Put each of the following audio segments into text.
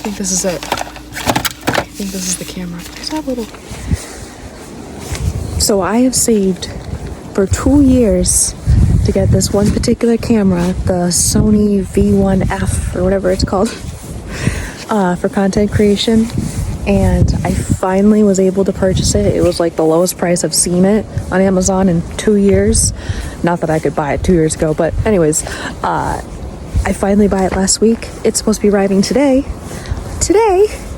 think this is it. I think this is the camera. Just have a little. So I have saved for 2 years to get this one particular camera, the Sony V1F or whatever it's called, for content creation. And I finally was able to purchase it. It was like the lowest price I've seen it on Amazon in 2 years. Not that I could buy it 2 years ago, but anyways, I finally bought it last week. It's supposed to be arriving today.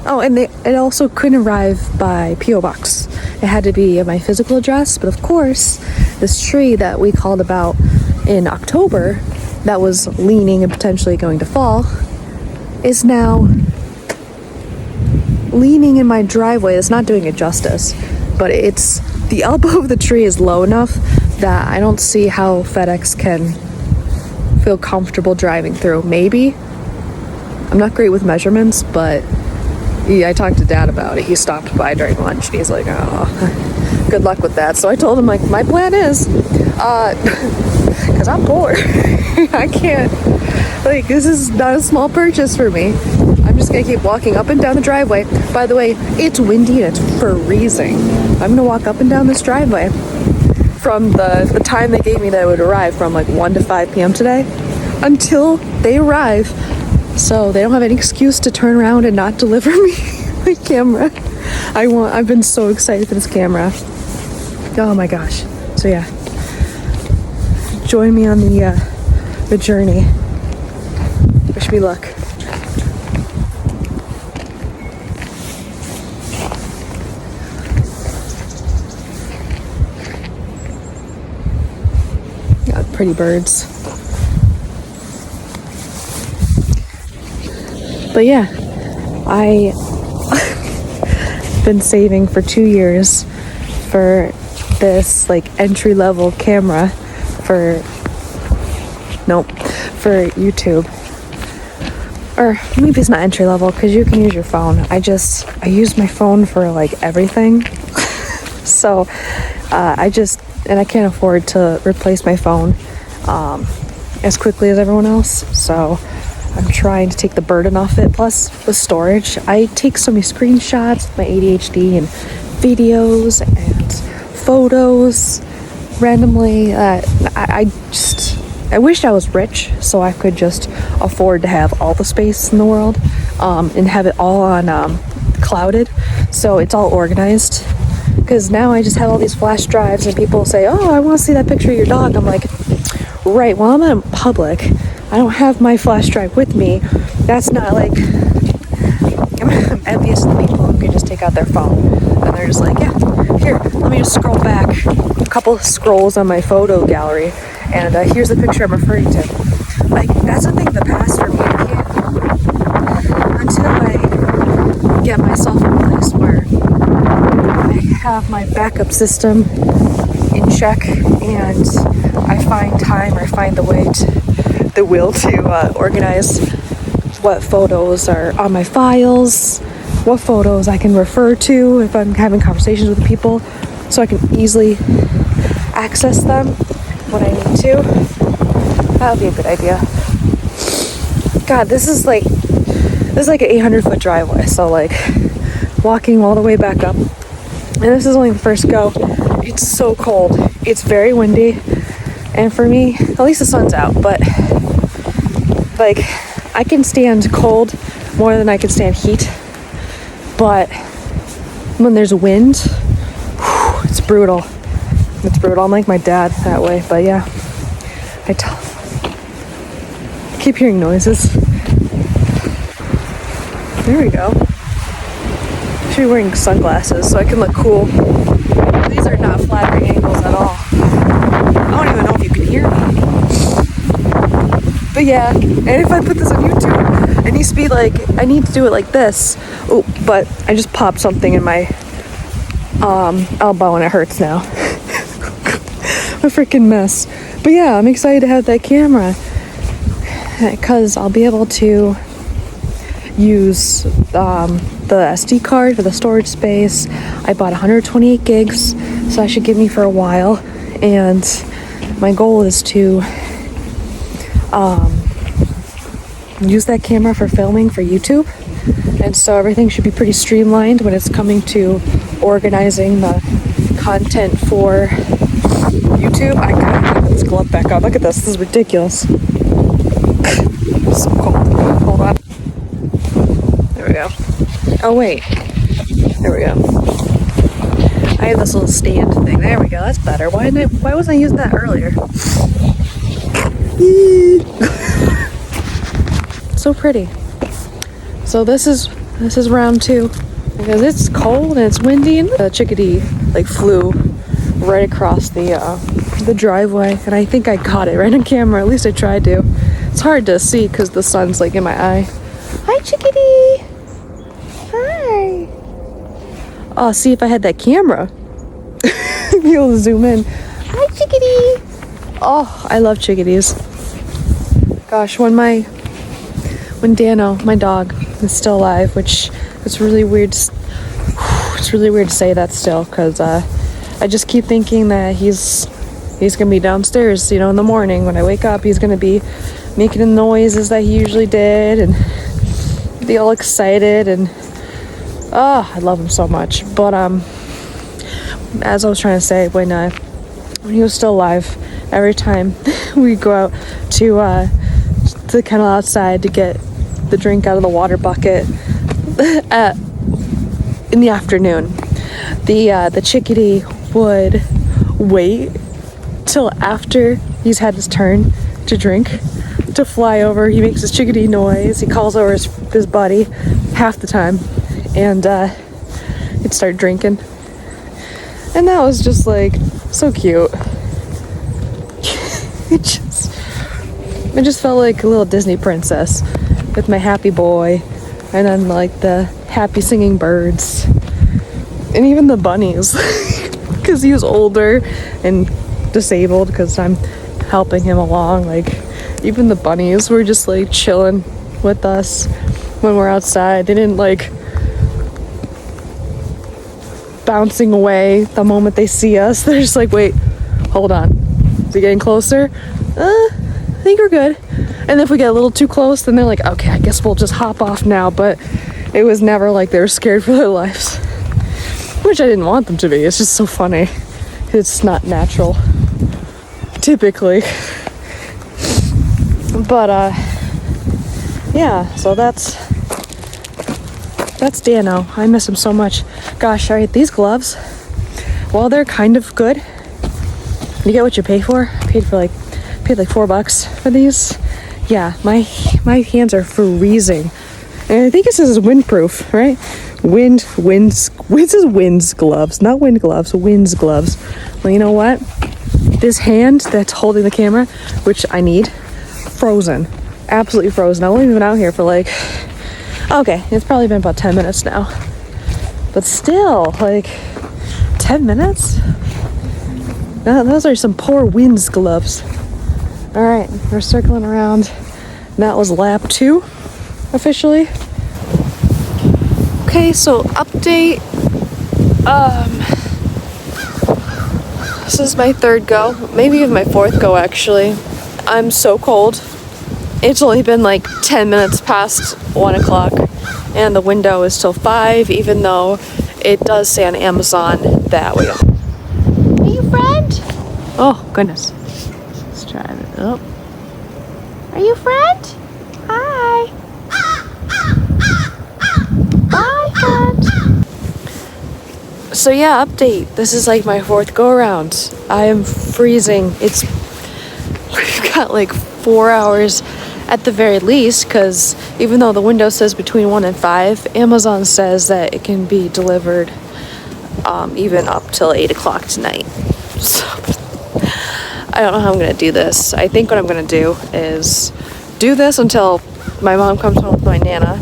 Oh, and it also couldn't arrive by P.O. Box. It had to be at my physical address, but of course, this tree that we called about in October that was leaning and potentially going to fall is now leaning in my driveway. It's not doing it justice, but it's the elbow of the tree is low enough that I don't see how FedEx can feel comfortable driving through. Maybe. I'm not great with measurements, but I talked to Dad about it. He stopped by during lunch and he's like, oh, good luck with that. So I told him, like, my plan is, because I'm poor. I can't, like, this is not a small purchase for me. I'm just gonna keep walking up and down the driveway. By the way, it's windy and it's freezing. I'm gonna walk up and down this driveway from the time they gave me that it would arrive, from like 1 to 5 p.m. today until they arrive. So they don't have any excuse to turn around and not deliver me my camera. I've been so excited for this camera. Oh my gosh. So yeah, join me on the journey. Wish me luck. Got pretty birds. But yeah, I been saving for 2 years for this like entry-level camera for YouTube. Or maybe it's not entry-level because you can use your phone. I use my phone for like everything. So I can't afford to replace my phone as quickly as everyone else. So I'm trying to take the burden off it. Plus, with storage, I take so many screenshots with my ADHD and videos and photos randomly. I wish I was rich so I could just afford to have all the space in the world and have it all on clouded, so it's all organized. Because now I just have all these flash drives and people say, oh, I want to see that picture of your dog. I'm like, right, well, I'm in public. I don't have my flash drive with me. That's not like, I'm envious of the people who can just take out their phone and they're just like, yeah, here, let me just scroll back a couple scrolls on my photo gallery and here's the picture I'm referring to. Like, that's the thing of the past for me. Until I get myself in a place where I have my backup system in check and I find time or find the will to organize what photos are on my files, what photos I can refer to if I'm having conversations with people, so I can easily access them when I need to. That would be a good idea. God, this is like an 800-foot driveway, so like walking all the way back up, and this is only the first go. It's so cold. It's very windy, and for me, at least the sun's out, but like, I can stand cold more than I can stand heat, but when there's wind, it's brutal. It's brutal. I'm like my dad that way, but yeah, I keep hearing noises. There we go. I should be wearing sunglasses so I can look cool. These are not flattering angles at all. I don't even know if you can hear me. But yeah, and if I put this on YouTube, it needs to be like, I need to do it like this. Oh, but I just popped something in my elbow and it hurts now. A freaking mess. But yeah, I'm excited to have that camera because I'll be able to use the SD card for the storage space. I bought 128 gigs, so that should give me for a while. And my goal is to use that camera for filming for YouTube. And so everything should be pretty streamlined when it's coming to organizing the content for YouTube. I gotta have this glove back on. Look at this. This is ridiculous. So cold. Hold on. There we go. Oh, wait. There we go. I have this little stand thing. There we go. That's better. Why wasn't I using that earlier? So pretty. So this is round 2 because it's cold and it's windy, and the chickadee like flew right across the driveway, and I think I caught it right on camera. At least I tried to. It's hard to see because the sun's like in my eye. Hi, chickadee. Hi. Oh, see, if I had that camera, be able to zoom in. Hi, chickadee. Oh, I love chickadees. Gosh, when Dano, my dog, is still alive, which it's really weird. It's really weird to say that still, because I just keep thinking that he's gonna be downstairs, you know, in the morning when I wake up. He's gonna be making the noises that he usually did and be all excited, and I love him so much. But as I was trying to say, when he was still alive, every time we go out to the kennel outside to get the drink out of the water bucket in the afternoon, the chickadee would wait till after he's had his turn to drink to fly over. He makes his chickadee noise. He calls over his buddy half the time, and he'd start drinking. And that was just like so cute. It just felt like a little Disney princess with my happy boy, and then like the happy singing birds, and even the bunnies, because he was older and disabled because I'm helping him along. Like even the bunnies were just like chilling with us when we're outside. They didn't like bouncing away the moment they see us. They're just like, wait, hold on, is it getting closer? I think we're good. And if we get a little too close, then they're like, okay, I guess we'll just hop off now. But it was never like they were scared for their lives, which I didn't want them to be. It's just so funny. It's not natural typically. But yeah, so that's Dano. I miss him so much. Gosh, alright, these gloves, well, they're kind of good. You get what you pay for. I paid like $4 for these. Yeah, my hands are freezing. And I think it says windproof, right? Winds gloves, not wind gloves, winds gloves. Well, you know what? This hand that's holding the camera, which I need, frozen. Absolutely frozen. I've only been out here for like, okay, it's probably been about 10 minutes now. But still, like, 10 minutes? Those are some poor winds gloves. Alright, we're circling around. That was lap 2, officially. Okay, so update. This is my 3rd go. Maybe even my 4th go, actually. I'm so cold. It's only been like 10 minutes past 1 o'clock, and the window is till 5, even though it does say on Amazon that we go. Are you friend? Oh, goodness. Let's try it. Oh. Are you friend? Hi. Bye, friend. So yeah, update. This is like my 4th go around. I am freezing. We've got like 4 hours at the very least, because even though the window says between 1 and 5, Amazon says that it can be delivered even up till 8 o'clock tonight. So I don't know how I'm gonna do this. I think what I'm gonna do is do this until my mom comes home with my Nana,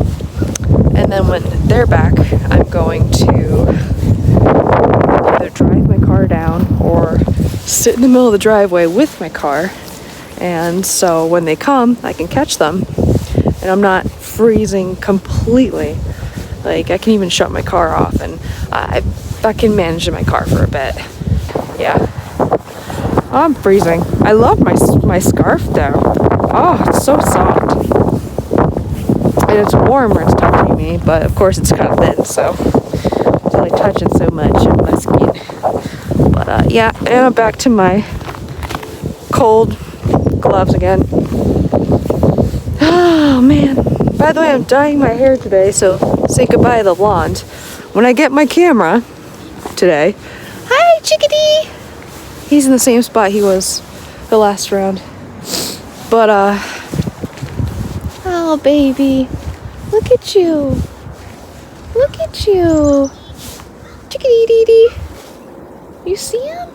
and then when they're back, I'm going to either drive my car down or sit in the middle of the driveway with my car, and so when they come, I can catch them, and I'm not freezing completely. Like, I can even shut my car off, and I can manage in my car for a bit. Yeah. I'm freezing. I love my scarf though. Oh, it's so soft. and it's warm where it's touching me, but of course it's kind of thin, so it's only touching so much of my skin. But yeah, and I'm back to my cold gloves again. Oh man. By the way, I'm dyeing my hair today, so say goodbye to the blonde. When I get my camera today, hi chickadee! He's in the same spot he was the last round. But oh baby, look at you. Look at you. Chickadee dee dee. You see him?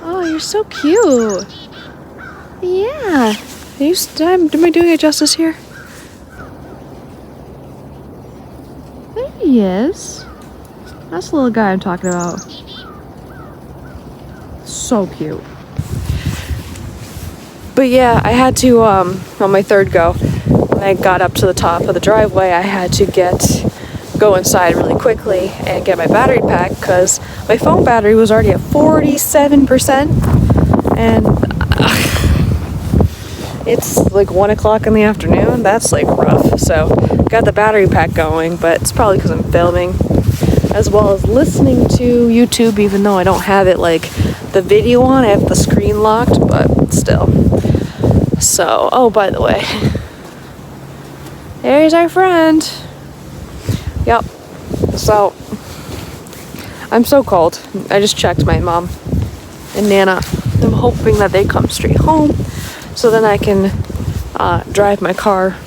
Oh, you're so cute. Yeah. Am I doing it justice here? There he is. That's the little guy I'm talking about. So cute. But yeah, I had to, on my third go, when I got up to the top of the driveway, I had to go inside really quickly and get my battery pack because my phone battery was already at 47%, and it's like 1 o'clock in the afternoon. That's like rough. So got the battery pack going, but it's probably because I'm filming, as well as listening to YouTube, even though I don't have it like the video on. I have the screen locked, but still. So, oh, by the way, there's our friend. Yep. So, I'm so cold. I just checked my mom and Nana. I'm hoping that they come straight home so then I can drive my car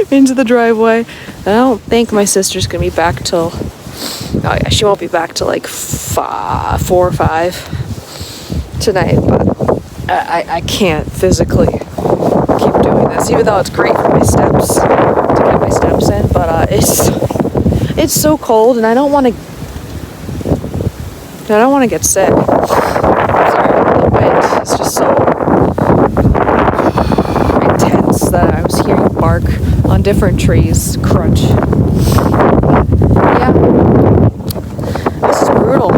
into the driveway. And I don't think my sister's gonna be back till, oh yeah, she won't be back till like 4 or 5 tonight, but I can't physically keep doing this, even though it's great for my steps, to get my steps in, but it's so cold and I don't want to get sick. Sorry, the wind is just so intense that I was hearing bark on different trees crunch. Yeah, this is brutal.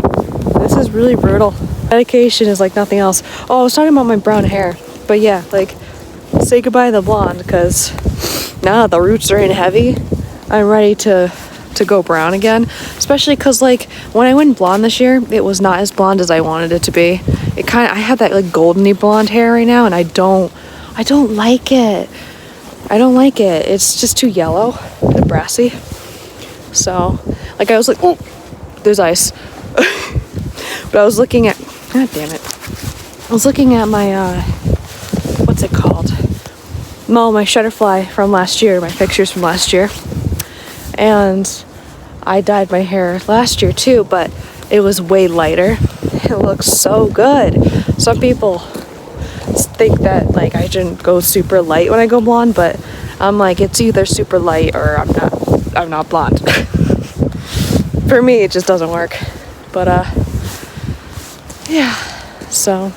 This is really brutal. Medication is like nothing else. Oh, I was talking about my brown hair, but yeah, like, say goodbye to the blonde, because now that the roots are in heavy, I'm ready to go brown again. Especially because like when I went blonde this year, it was not as blonde as I wanted it to be. I have that like goldeny blonde hair right now, and I don't like it. I don't like it. It's just too yellow and brassy. So like I was like, oh, there's ice. But I was looking at, god damn it, I was looking at my what's it called, my Shutterfly from last year, my pictures from last year, and I dyed my hair last year too, but it was way lighter. It looks so good. Some people think that like I shouldn't go super light when I go blonde, but I'm like, it's either super light or I'm not blonde. For me, it just doesn't work. But yeah, so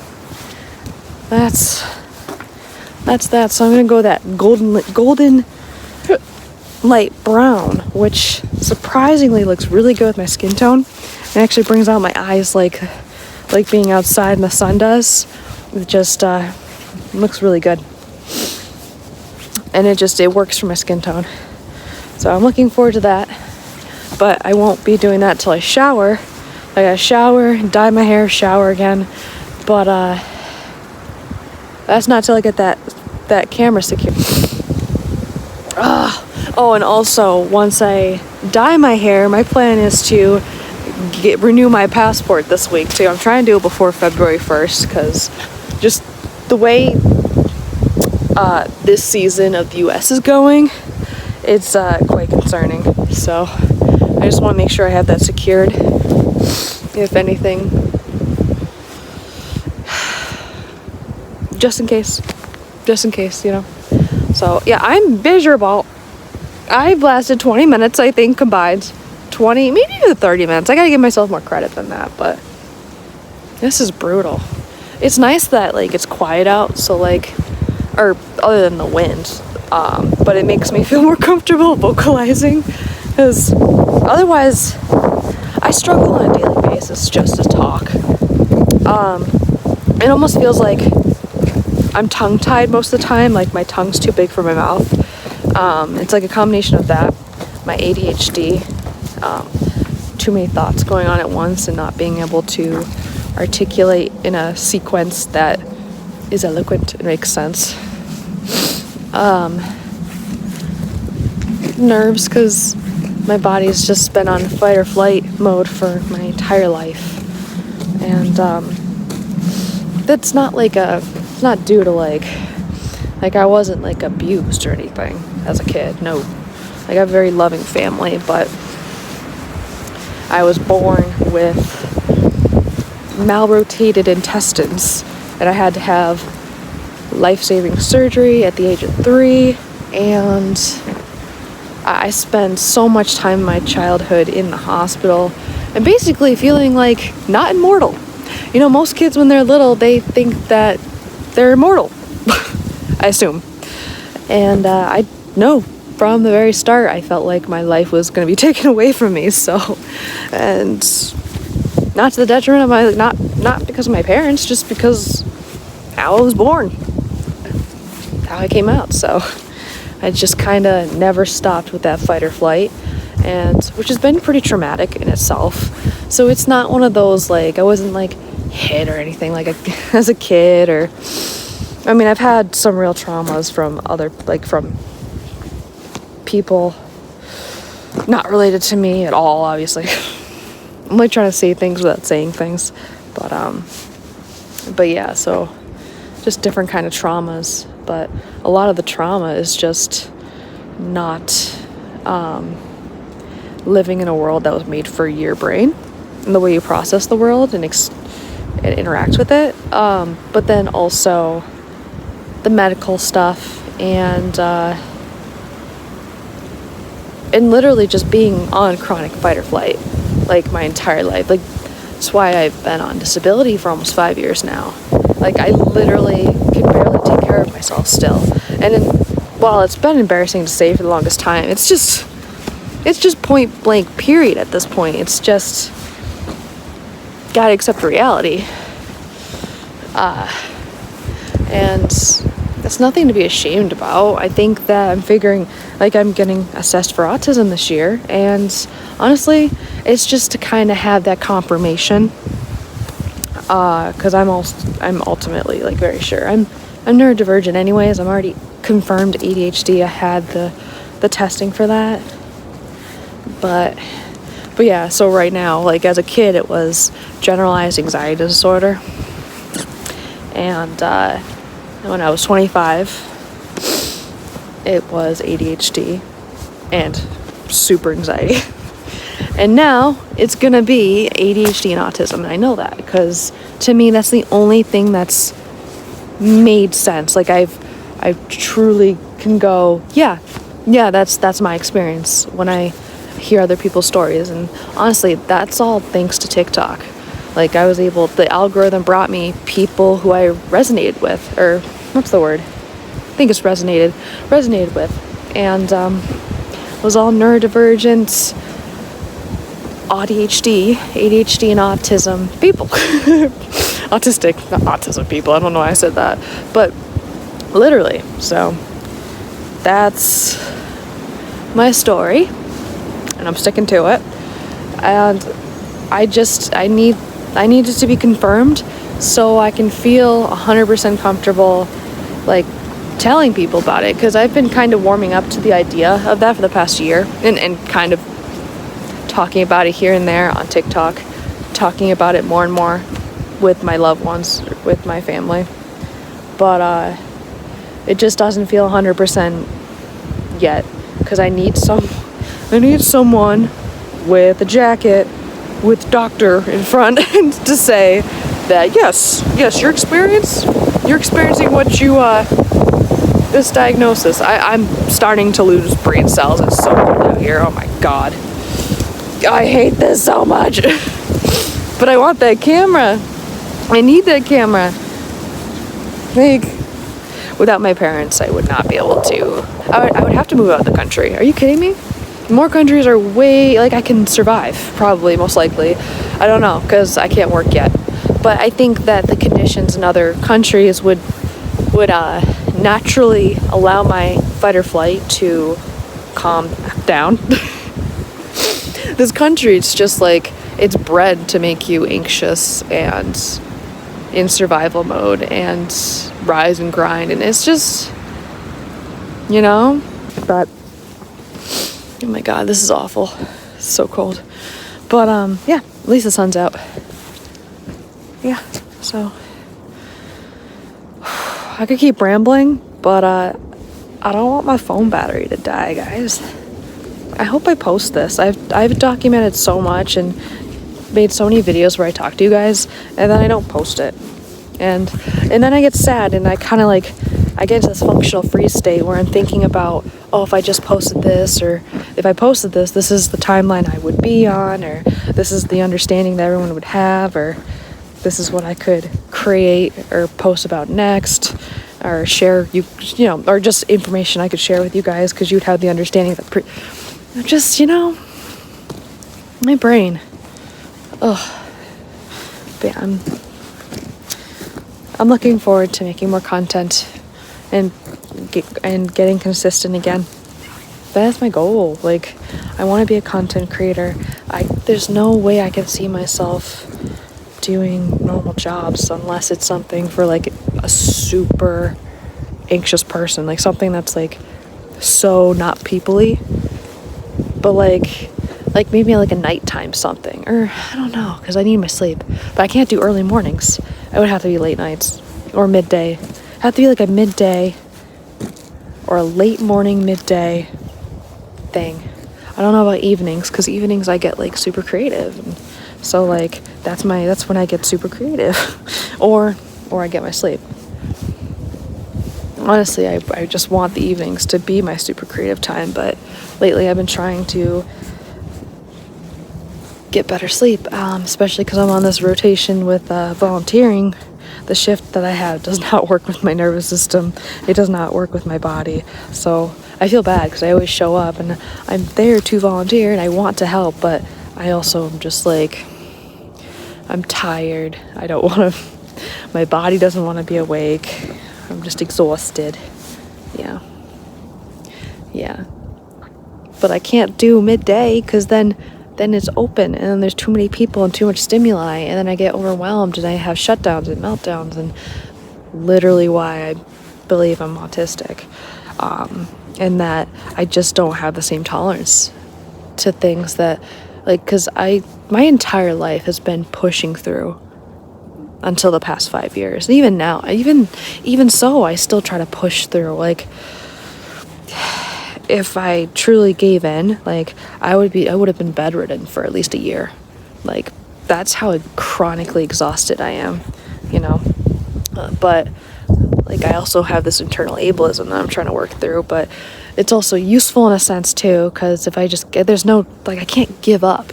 that's that. So I'm gonna go that golden light brown, which surprisingly looks really good with my skin tone. It actually brings out my eyes like being outside in the sun does. It just looks really good, and it works for my skin tone. So I'm looking forward to that, but I won't be doing that till I shower. I gotta shower, dye my hair, shower again, but that's not till I get that camera secure. Oh, and also once I dye my hair, my plan is to renew my passport this week too. I'm trying to do it before February 1st because just the way this season of the US is going, it's quite concerning. So I just want to make sure I have that secured, if anything, just in case, you know. So yeah, I'm miserable. I've lasted 20 minutes, I think, combined. 20, maybe even 30 minutes. I gotta give myself more credit than that, but this is brutal. It's nice that like it's quiet out, so like, or other than the wind, but it makes me feel more comfortable vocalizing, because otherwise I struggle on a daily basis just to talk. It almost feels like I'm tongue-tied most of the time, like my tongue's too big for my mouth, It's like a combination of that, my ADHD, too many thoughts going on at once and not being able to articulate in a sequence that is eloquent and makes sense. Nerves, because my body's just been on fight or flight mode for my entire life. And that's not like it's not due to like I wasn't like abused or anything as a kid. No. Like I have a very loving family, but I was born with malrotated intestines and I had to have life-saving surgery at the age of 3, and I spent so much time in my childhood in the hospital and basically feeling like not immortal. You know, most kids when they're little, they think that they're immortal, I assume. And I know from the very start, I felt like my life was going to be taken away from me. So, and not to the detriment of my, not because of my parents, just because how I was born, how I came out. So I just kind of never stopped with that fight or flight, and which has been pretty traumatic in itself. So it's not one of those like I wasn't like hit or anything like as a kid, or I mean I've had some real traumas from from people not related to me at all, obviously. I'm like trying to say things without saying things, but yeah, so just different kind of traumas. But a lot of the trauma is just not living in a world that was made for your brain and the way you process the world and interact with it. But then also the medical stuff and literally just being on chronic fight or flight like my entire life. Like that's why I've been on disability for almost 5 years now. Like I literally can barely take care of myself still. And while it's been embarrassing to say for the longest time, it's just point blank period at this point. It's just gotta accept reality. And that's nothing to be ashamed about. I think that I'm getting assessed for autism this year, and honestly, it's just to kind of have that confirmation. Because I'm ultimately like very sure I'm neurodivergent anyways. I'm already confirmed ADHD. I had the testing for that. But yeah, so right now, like as a kid, it was generalized anxiety disorder. And when I was 25, it was ADHD and super anxiety. And now it's gonna be ADHD and autism, and I know that because to me that's the only thing that's made sense. Like I truly can go, yeah, that's my experience when I hear other people's stories. And honestly, that's all thanks to TikTok. Like the algorithm brought me people who I resonated with, or what's the word? I think it's resonated with, and was all neurodivergent, ADHD and autism people. Autistic, not autism people. I don't know why I said that, but literally. So that's my story, and I'm sticking to it. And I needed to be confirmed so I can feel 100% comfortable, like telling people about it, because I've been kind of warming up to the idea of that for the past year, and kind of talking about it here and there on TikTok, talking about it more and more with my loved ones, with my family. But it just doesn't feel 100% yet, because I need someone with a jacket with doctor in front to say that yes, you're experiencing what you this diagnosis. I'm starting to lose brain cells. It's so cold out here. Oh my god, I hate this so much. But I want that camera. I need that camera. Like, without my parents, I would not be able to. I would have to move out of the country. Are you kidding me? More countries are way, like, I can survive, probably, most likely. I don't know, because I can't work yet. But I think that the conditions in other countries would naturally allow my fight or flight to calm down. This country, it's just like, it's bred to make you anxious and in survival mode and rise and grind, and it's just, you know. But oh my god, this is awful. It's so cold. But yeah, at least the sun's out. Yeah, so I could keep rambling, but I don't want my phone battery to die, guys. I hope I post this. I've documented so much and made so many videos where I talk to you guys, and then I don't post it. And then I get sad, and I kind of like, I get into this functional freeze state where I'm thinking about, oh, if I just posted this, or if I posted this, this is the timeline I would be on, or this is the understanding that everyone would have, or this is what I could create or post about next, or share, you know, or just information I could share with you guys, because you'd have the understanding that just, you know, my brain. Ugh. But yeah, I'm looking forward to making more content and getting consistent again. That's my goal. Like, I want to be a content creator. There's no way I can see myself doing normal jobs unless it's something for like a super anxious person, like something that's like so not people-y, but like maybe like a nighttime something, or I don't know, because I need my sleep. But I can't do early mornings. I would have to be late nights or midday. Have to be like a midday or a late morning midday thing. I don't know about evenings, because evenings I get like super creative, and so like that's when I get super creative, or I get my sleep. Honestly, I just want the evenings to be my super creative time, but lately I've been trying to get better sleep, especially because I'm on this rotation with volunteering. The shift that I have does not work with my nervous system. It does not work with my body. So I feel bad because I always show up and I'm there to volunteer and I want to help, but I also am just like, I'm tired. I don't want to, my body doesn't want to be awake. I'm just exhausted. Yeah. But I can't do midday because then it's open and then there's too many people and too much stimuli, and then I get overwhelmed and I have shutdowns and meltdowns, and literally why I believe I'm autistic, and that I just don't have the same tolerance to things that, like, because my entire life has been pushing through until the past 5 years. And even now, even so, I still try to push through. Like, if I truly gave in, like, I would have been bedridden for at least a year. Like, that's how chronically exhausted I am, you know. But like, I also have this internal ableism that I'm trying to work through, but it's also useful in a sense too, because if I just get, there's no, like, I can't give up.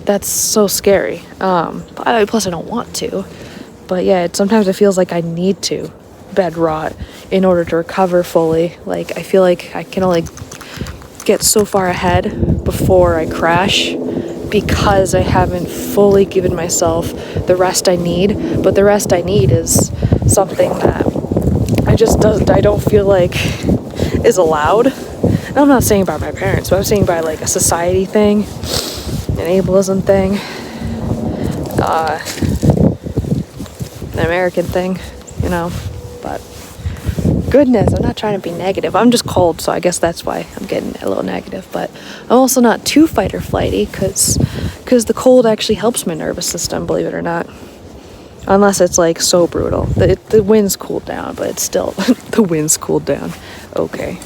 That's so scary. Plus I don't want to, but yeah, sometimes it feels like I need to bed rot in order to recover fully. Like, I feel like I can only get so far ahead before I crash, because I haven't fully given myself the rest I need. But the rest I need is something that I don't feel like is allowed. And I'm not saying by my parents, but I'm saying by like a society thing, an ableism thing, an American thing, you know. But goodness, I'm not trying to be negative. I'm just cold, so I guess that's why I'm getting a little negative. But I'm also not too fight or flighty, because the cold actually helps my nervous system, believe it or not. Unless it's like so brutal. The wind's cooled down, but it's still the wind's cooled down. Okay.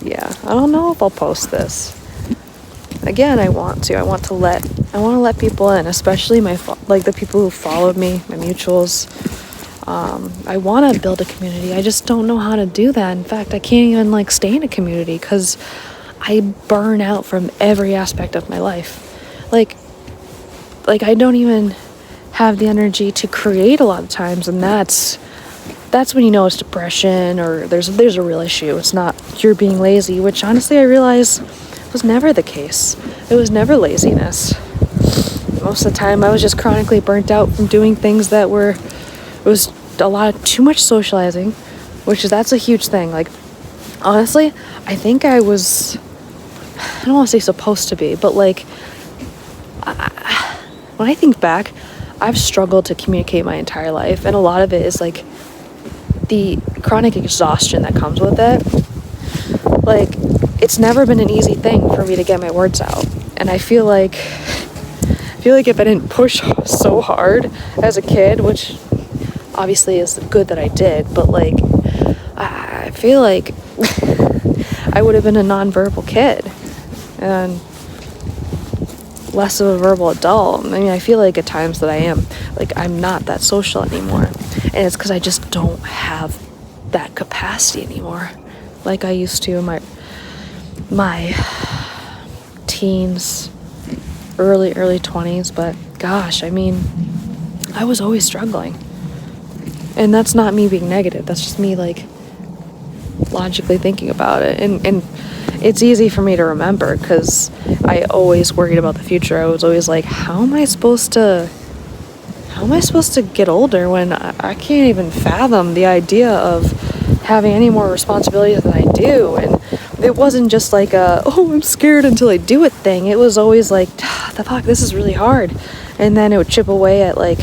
Yeah, I don't know if I'll post this. Again, I want to let people in, especially the people who followed me, my mutuals. I want to build a community. I just don't know how to do that. In fact, I can't even like stay in a community because I burn out from every aspect of my life. Like I don't even have the energy to create a lot of times, and that's when you know it's depression, or there's a real issue. It's not you're being lazy, which honestly I realize was never the case. It was never laziness. Most of the time I was just chronically burnt out from doing things that it was a lot of too much socializing, that's a huge thing. Like, honestly, I think I was, I don't want to say supposed to be, but like, when I think back, I've struggled to communicate my entire life, and a lot of it is like the chronic exhaustion that comes with it. Like, it's never been an easy thing for me to get my words out, and I feel like if I didn't push so hard as a kid, which obviously is good that I did, but like, I feel like I would have been a nonverbal kid and less of a verbal adult. I mean, I feel like at times that I am, like, I'm not that social anymore, and it's because I just don't have that capacity anymore like I used to in my teens, early 20s. But gosh, I mean, I was always struggling, and that's not me being negative, that's just me like logically thinking about it, and it's easy for me to remember because I always worried about the future. I was always like, how am I supposed to get older when I can't even fathom the idea of having any more responsibilities than I do? And it wasn't just like oh, I'm scared until I do it thing. It was always like, the fuck, this is really hard. And then it would chip away at like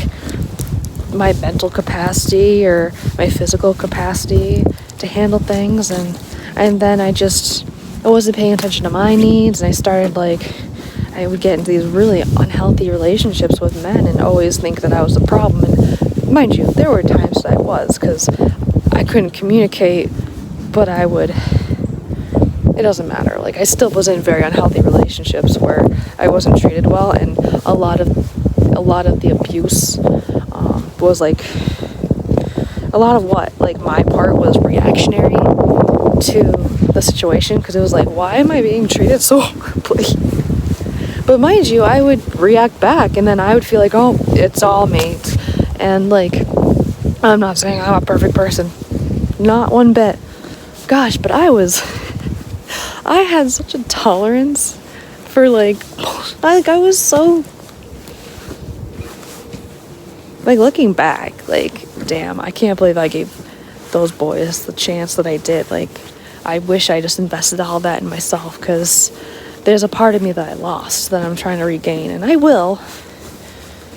my mental capacity or my physical capacity to handle things, and then I wasn't paying attention to my needs, and I started like, I would get into these really unhealthy relationships with men and always think that I was the problem. And mind you, there were times that I was, because I couldn't communicate, but it doesn't matter. Like, I still was in very unhealthy relationships where I wasn't treated well, and a lot of the abuse was like, a lot of what, like, my part was reactionary to the situation, because it was like, why am I being treated so horribly? But mind you, I would react back, and then I would feel like, oh, it's all me. And like, I'm not saying I'm a perfect person, not one bit. Gosh, but I had such a tolerance for like I was so, like, looking back, like, damn, I can't believe I gave those boys the chance that I did. Like, I wish I just invested all that in myself, because there's a part of me that I lost that I'm trying to regain, and I will.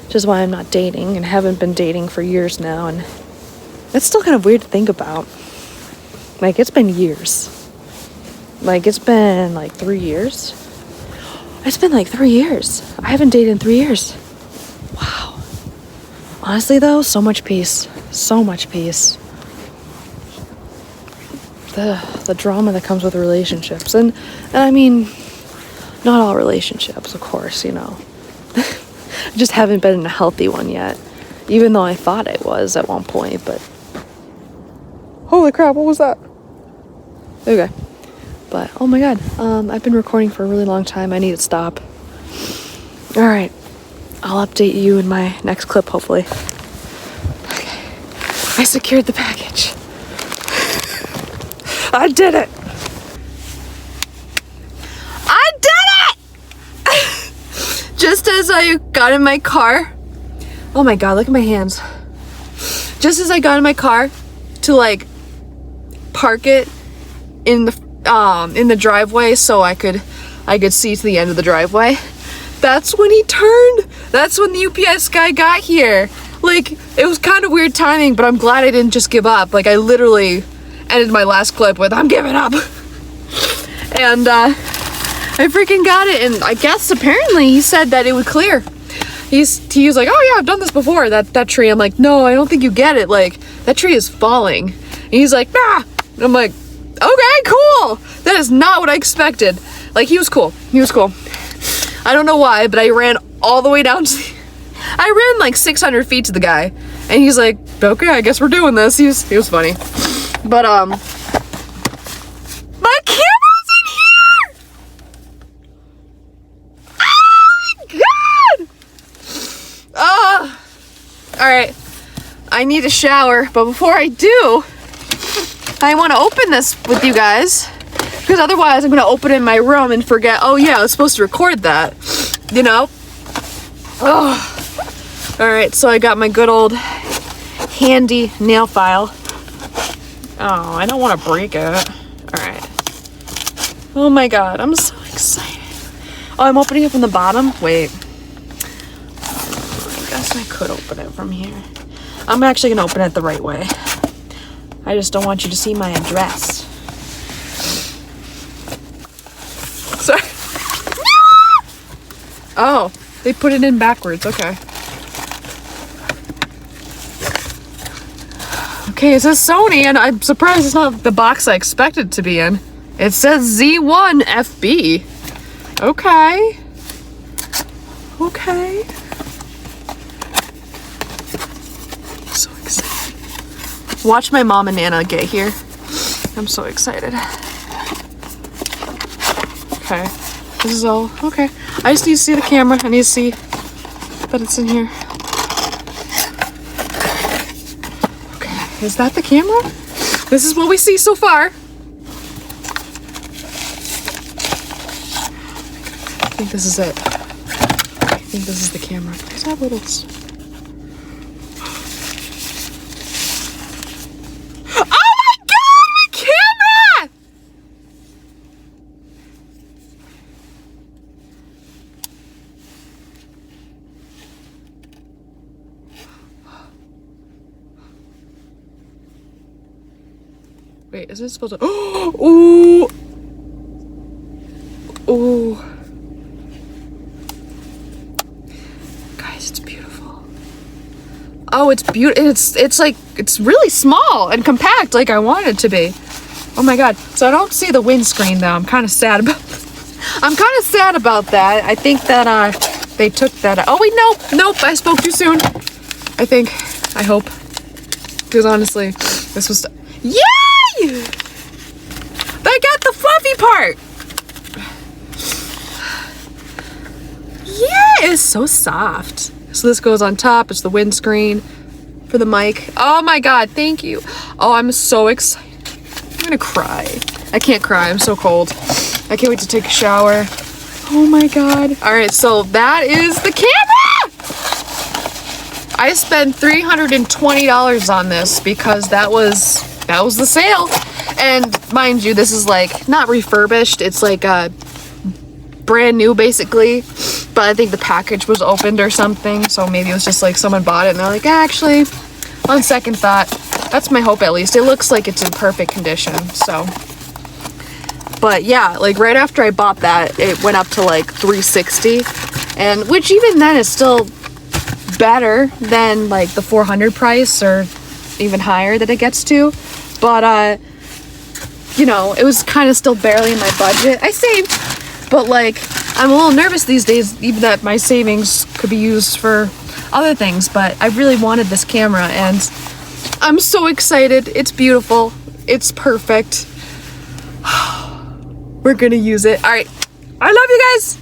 Which is why I'm not dating and haven't been dating for years now, and it's still kind of weird to think about. Like, it's been years. Like, it's been like 3 years. It's been like 3 years. I haven't dated in 3 years. Wow. Honestly though, so much peace. So much peace. The drama that comes with relationships. And I mean, not all relationships, of course, you know. I just haven't been in a healthy one yet. Even though I thought it was at one point, but... Holy crap, what was that? Okay. But, oh my god, I've been recording for a really long time. I need to stop. Alright. I'll update you in my next clip, hopefully. Okay. I secured the package. I did it! I did it! Just as I got in my car. Oh my god, look at my hands. Just as I got in my car to, like, park it in the driveway so I could see to the end of the driveway, that's when he turned. That's when the UPS guy got here. Like, it was kind of weird timing, but I'm glad I didn't just give up. Like, I literally ended my last clip with, I'm giving up. And I freaking got it, and I guess apparently he said that it would clear. He was like, oh yeah, I've done this before, that tree. I'm like, no, I don't think you get it. Like, that tree is falling. And he's like, nah. And I'm like, okay, cool. That is not what I expected. Like, he was cool. I don't know why, but I ran all the way down I ran like 600 feet to the guy, and he's like, okay, I guess we're doing this. He was funny. But, my camera's in here! Oh my god! Alright. I need a shower, but before I do, I want to open this with you guys, because otherwise I'm going to open it in my room and forget, oh yeah, I was supposed to record that, you know? Oh. Alright, so I got my good old handy nail file. Oh, I don't want to break it. Alright. Oh my god, I'm so excited. Oh, I'm opening it from the bottom? Wait. I guess I could open it from here. I'm actually gonna open it the right way. I just don't want you to see my address. Sorry. Oh, they put it in backwards, okay. Okay, it says Sony, and I'm surprised it's not the box I expected it to be in. It says Z1 FB. Okay. Okay. So excited. Watch my mom and Nana get here. I'm so excited. Okay. This is all. Okay. I just need to see the camera. I need to see that it's in here. Okay. Is that the camera? This is what we see so far. I think this is it. I think this is the camera. There's that little... Oh my god! My camera! Wait, is it supposed to... Oh! Ooh! Ooh! It's beautiful. Oh, it's beautiful. It's like, it's really small and compact like I want it to be. Oh my god. So I don't see the windscreen though. I'm kind of sad about that. I think that they took that out. Oh wait, nope, I spoke too soon. I hope. Because honestly, this was... Yay! They got the fluffy part! Yeah, it's so soft. So this goes on top. It's the windscreen for the mic. Oh my god, thank you. Oh, I'm so excited. I'm gonna cry. I can't cry, I'm so cold. I can't wait to take a shower. Oh my god. Alright, so that is the camera! I spent $320 on this because that was the sale. And mind you, this is like not refurbished. It's like brand new basically, but I think the package was opened or something, so maybe it was just like someone bought it and they're like, actually, on second thought, that's my hope at least. It looks like it's in perfect condition, so. But yeah, like right after I bought that, it went up to like $360, and which even then is still better than like the $400 price or even higher that it gets to. But you know, it was kind of still barely in my budget. I saved, but like I'm a little nervous these days, even that my savings could be used for other things, but I really wanted this camera and I'm so excited. It's beautiful. It's perfect. We're gonna use it. All right. I love you guys.